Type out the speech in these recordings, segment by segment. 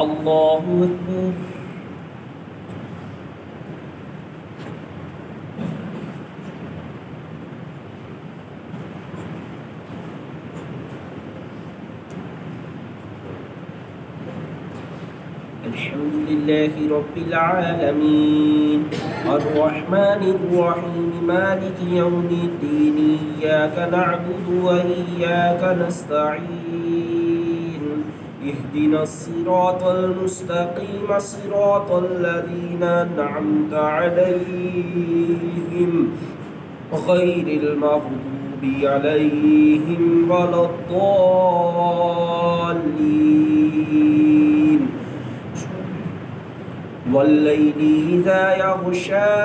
الله أكبر. الحمد لله رب العالمين الرحمن الرحيم مالك يوم الدين إياك نعبد وإياك نستعين اهدنا الصراط المستقيم صراط الذين أنعمت عليهم غير المغضوب عليهم ولا الضالين. والليل إذا يغشى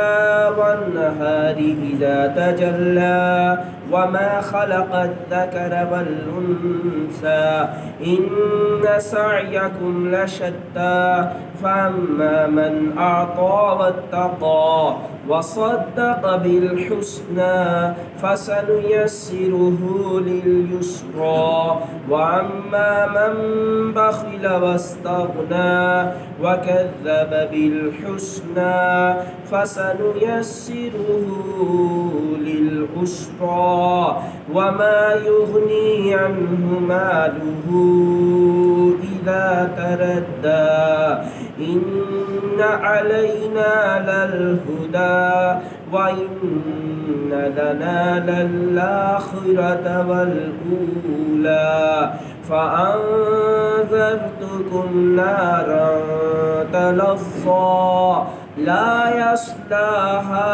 والنهار إذا تجلى وما خلق الذكر والأنثى إن سعيكم لشتى فأما من أعطى واتقى وصدق بالحسنى فسنيسره لليسرى وأما من بخل واستغنى وكذب بالحسنى فسنيسره للعسرى وما يغني عنه ماله إذا تردى إن علينا للهدى وإن لنا للآخرة والأولى فأنذرتكم نارا تلظى لا يصلاها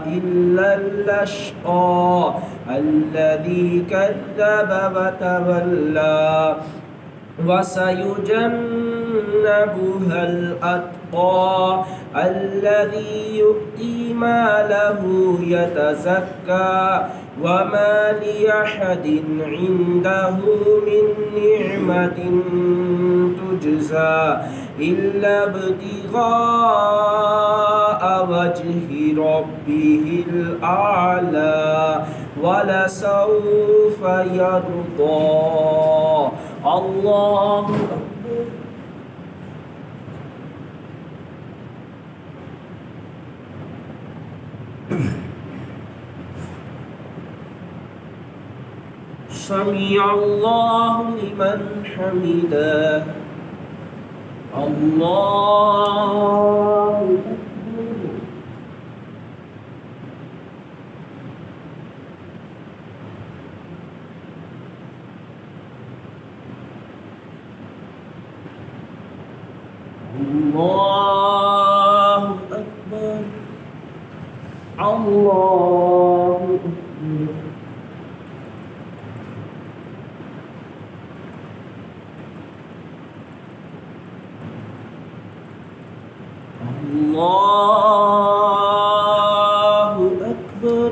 إلا الأشقى الذي كذب وتولى وسيجنبها الأتقى الذي يؤتي ماله يتزكى وما لأحد عنده من نعمة تجزى إلا ابتغاء وجه ربه الأعلى ولسوف يرضى. الله أكبر. سمع الله لمن حمده. الله أكبر. الله أكبر. الله أكبر. الله أكبر.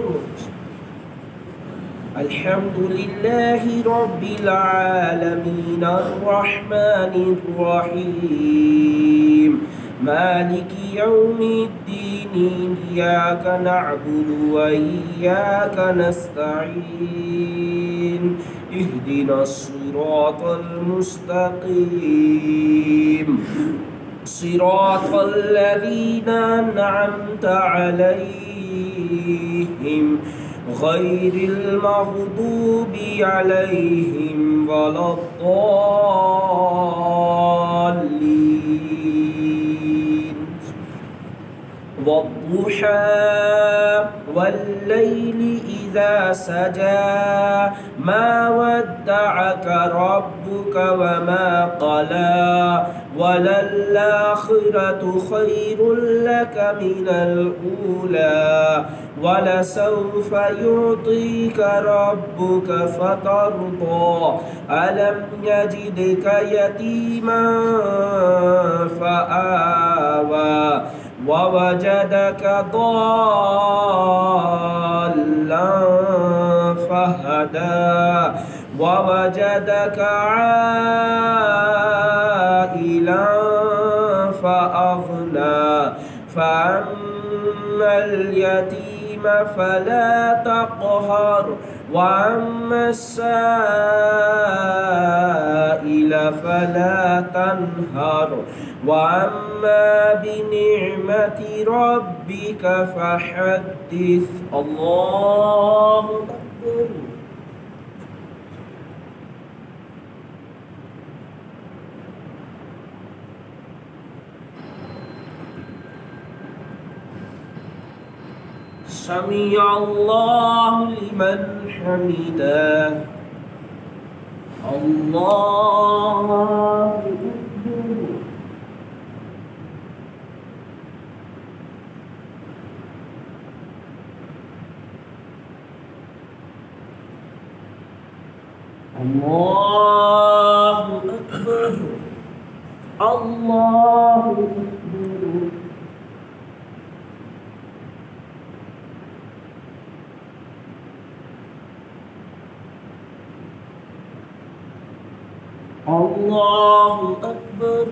الحمد لله رب العالمين الرحمن الرحيم مالك يوم الدين إياك نعبد وإياك نستعين اهدنا الصراط المستقيم صراط الذين أنعمت عليهم غير المغضوب عليهم ولا الضالين. والضحى والليل إذا سجى ما ودعك ربك وما قلى وللآخرة خير لك من الأولى ولسوف يعطيك ربك فترضى ألم يجدك يتيما فآوى ووجدك ضالا فهدى ووجدك عائلا فأغنى فأما اليتيم اليتيم فلا تقهر وأما السائل فلا تنهر وأما بنعمة ربك فحدث الله أكبر سمع الله لمن حمده الله أكبر الله أكبر الله أكبر الله أكبر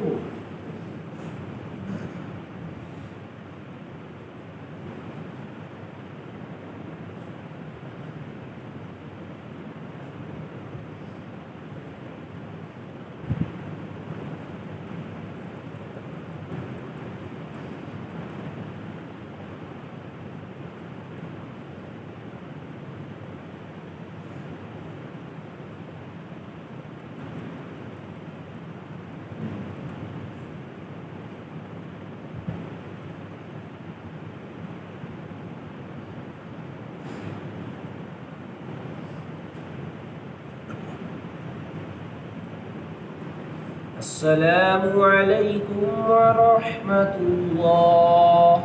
السلام عليكم ورحمة الله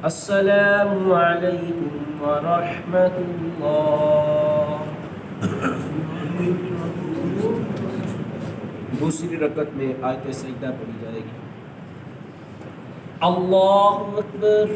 السلام عليكم ورحمة الله दूसरी रकत में आयत सजदा पढ़ी जाएगी अल्लाह अकबर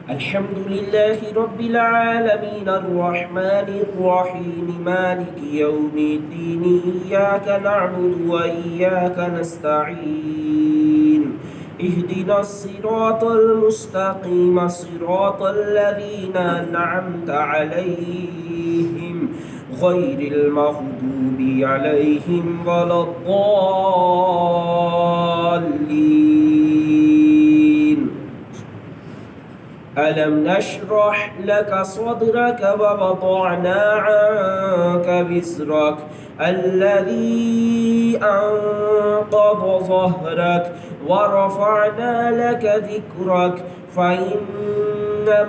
الحمد لله رب العالمين الرحمن الرحيم مالك يوم الدين إياك نعبد وإياك نستعين اهدنا الصراط المستقيم صراط الذين أنعمت عليهم غير المغضوب عليهم ولا الضالين ألم نشرح لك صدرك ووضعنا عنك وزرك الذي أنقض ظهرك ورفعنا لك ذكرك فإن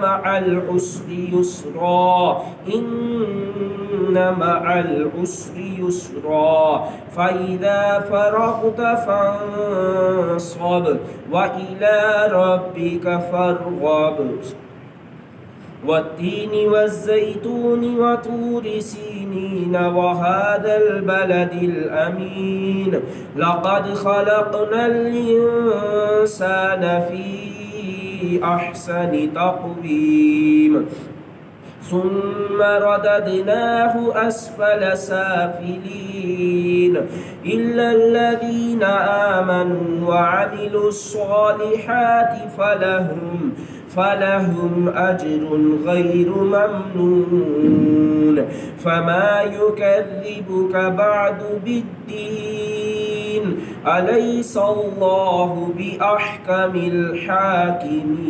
مع العسر يسرا إن مع العسر يسرا فإذا فرغت فانصب وإلى ربك فارغب والتين والزيتون وطور سينين وهذا البلد الأمين لقد خلقنا الإنسان في أحسن تقويم ثم رددناه أسفل سافلين إلا الذين آمنوا وعملوا الصالحات فلهم أجر غير ممنون فما يكذبك بعد بالدين أليس الله بأحكم الحاكمين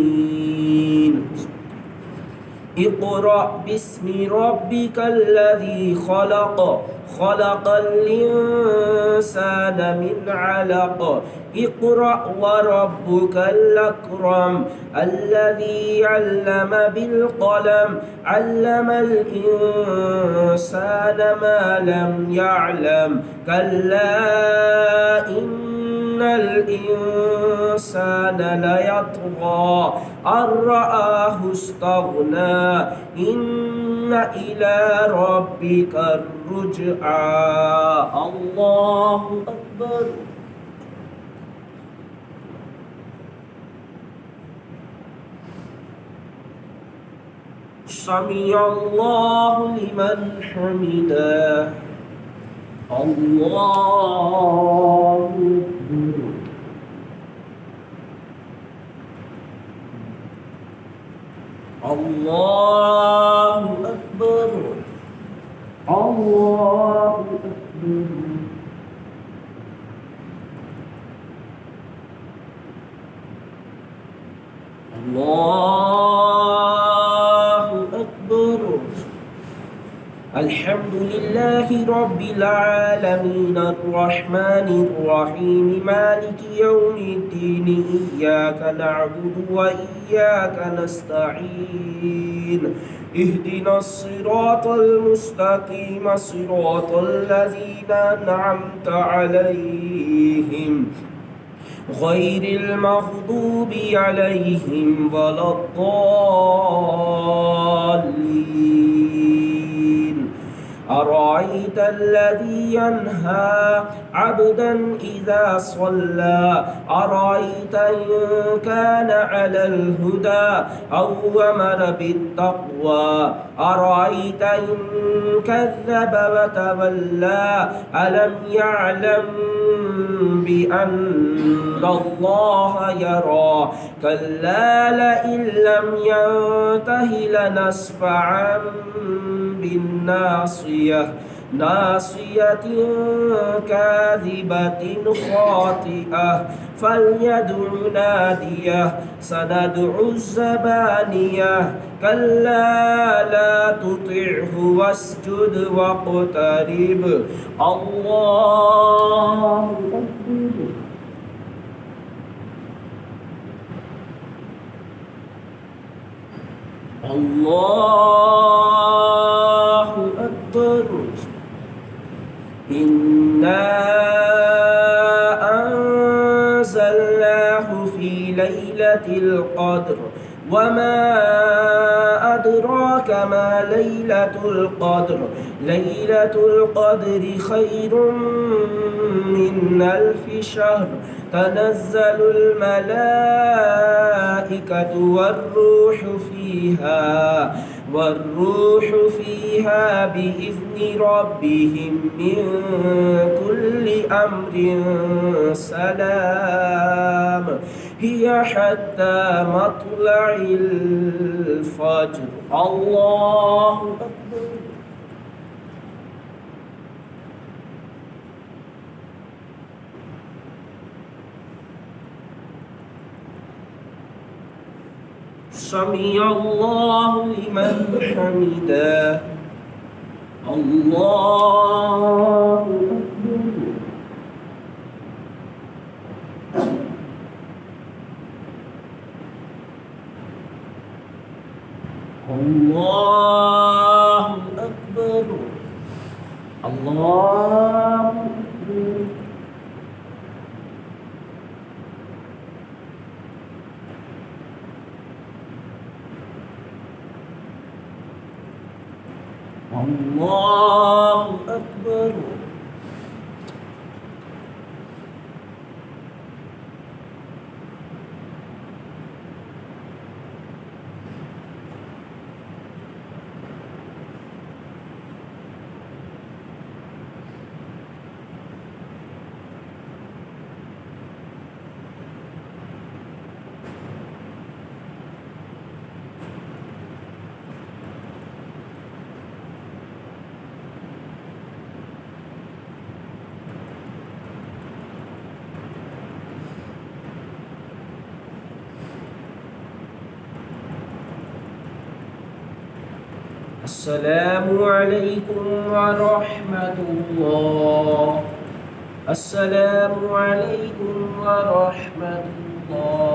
اقرأ باسم ربك الذي خلق خلق الإنسان من علق اقرأ وربك الأكرم الذي علم بالقلم علم الإنسان ما لم يعلم كلا إن الإنسان ليطغى أن رآه استغنى إن إلى ربك الرجعى الله أكبر سمع الله لمن حمده الله أكبر الله أكبر الله أكبر الله أكبر. الحمد لله رب العالمين الرحمن الرحيم مالك يوم الدين إياك نعبد وإياك نستعين اهدنا الصراط المستقيم صراط الذين أنعمت عليهم غير المغضوب عليهم ولا الضالين. أرأيت الذي ينهى عبدا إذا صلى أرأيت إن كان على الهدى أو أمر بالتقوى أرأيت إن كذب وتولى ألم يعلم بأن الله يرى كلا لئن لم ينته لنسفعا بالناصية ناصية كاذبة خاطئة فليدع ناديه سندع الزبانية كلا لا تطعه واسجد واقترب. الله أكبر الله أكبر. إنا أنزلناه في ليلة القدر وما أدراك ما ليلة القدر ليلة القدر خير من 1000 شهر تنزل الملائكة والروح فيها بإذن ربهم من كل أمر سلام هي حتى مطلع الفجر. الله أكبر. سمع الله لمن حمده. الله الله أكبر. الله أكبر. الله أكبر. السلام عليكم ورحمة الله. السلام عليكم ورحمة الله.